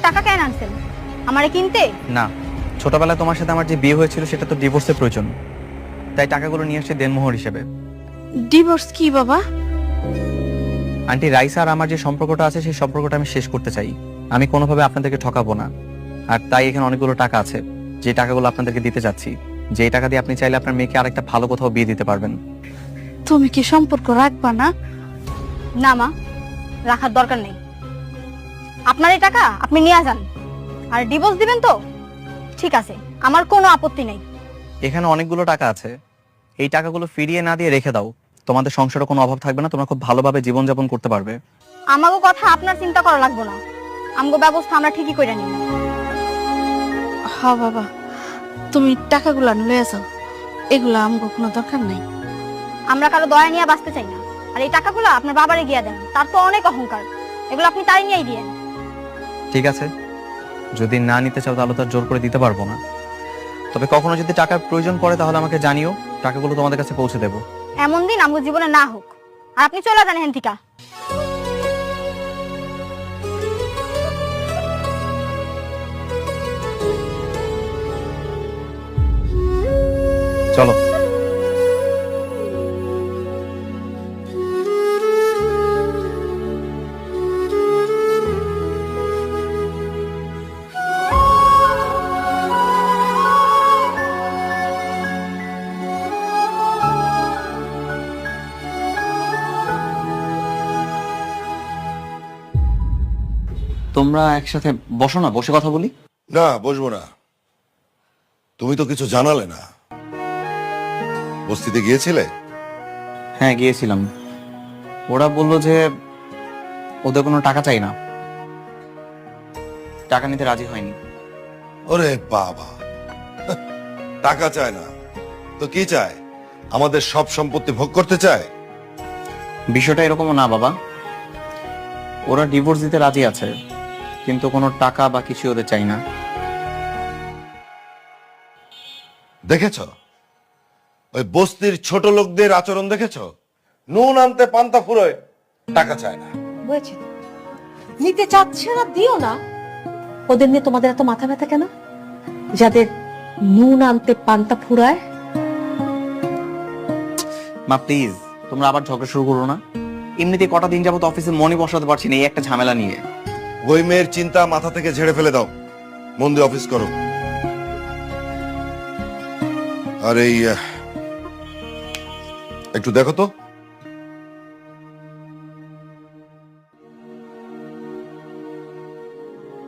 টাকা কেন আনছেন? আমারে কিনতে? না, ছোটবেলায় তোমার সাথে আমার যে বিয়ে হয়েছিল সেটা তো ডিভোর্সের প্রয়োজন, তাই টাকাগুলো নিয়ে আসছে দেনমোহর হিসেবে। ডিভোর্স কি বাবা? আন্টি, রাইসা আর আমার যে সম্পর্কটা আছে সেই সম্পর্কটা আমি শেষ করতে চাই। আমি কোনোভাবে আপনাদেরকে ঠকাবো না, আর তাই এখানে অনেকগুলো টাকা আছে যে টাকাগুলো আপনাদেরকে দিতে যাচ্ছি, যে টাকা দিয়ে আপনি চাইলে আপনার মেয়েকে আরেকটা ভালো কোথাও বিয়ে দিতে পারবেন। তুমি কি সম্পর্ক রাখবা না? না মা, রাখার দরকার নেই। আপনার এই টাকা আপনি নিয়ে যান, আর ডিভোর্স দিবেন তো ঠিক আছে, আমার কোনো আপত্তি নেই। এখানে অনেকগুলো টাকা আছে, এই টাকাগুলো ফিরিয়ে না দিয়ে রেখে দাও। তোমাদের সংসারে কোনো অভাব থাকবে না, তোমরা খুব ভালোভাবে জীবনযাপন করতে পারবে। আমাগো কথা আপনার চিন্তা করা লাগবে না, আমগো ব্যবস্থা আমরা ঠিকই কইরা নিব। হ্যাঁ বাবা, তুমি টাকাগুলা লয়ে যাও, এগুলা আমগো কোনো দরকার নাই। আমরা কারো দয়া নিয়ে বাঁচতে চাই না, আর এই টাকাগুলো আপনার বাবারে গিয়া দেন, তার তো অনেক অহংকার, এগুলো আপনি তাই নিয়েই দিয়েন। ঠিক আছে, যদি না নিতে চাও তাহলে তো আর জোর করে দিতে পারবো না, তবে কখনো যদি টাকার প্রয়োজন পড়ে তাহলে আমাকে জানিও, টাকাগুলো তোমাদের কাছে পৌঁছে দেবো। এমন দিন আমগো জীবনে না হোক, আর আপনি চলে যান এখান থেকে। চলো। তোমরা একসাথে বসো না, বসে কথা বলি। না, বসবো না। তুমি তো কিছু জানালে না। বস্তিতে গিয়েছিলে? হ্যাঁ, গিয়েছিলাম। ওরা বললো যে ওদের কোনো টাকা চাই না, টাকা নিতে রাজি হয়নি। ওরে বাবা, টাকা চায় না তো কি চায়? আমাদের সব সম্পত্তি ভোগ করতে চায়? বিষয়টা এরকমও না বাবা, ওরা ডিভোর্স দিতে রাজি আছে, কিন্তু কোনো টাকা বা কিছু ওদের চাই না। দেখেছ ওই বস্তির ছোট লোকদের আচরণ? দেখেছ? নুন আনতে পান্তা ফুরোয়, টাকা চায় না। হয়েছে, নিতে চাচ্ছে না, দিও না। ওদের নিয়ে তোমাদের এত মাথা ব্যথা কেন? যাদের নুন আনতে পান্তা ফুরায়। মা প্লিজ, তোমরা আবার ঝগড়া শুরু করো না। এমনিতে কটা দিন যাবত অফিসে মনে বসাতে পারছি না এই একটা ঝামেলা নিয়ে। ওই মেয়ের চিন্তা মাথা থেকে ঝেড়ে ফেলে দাও, মন দিয়ে অফিস করো। আর এই একটু দেখো তো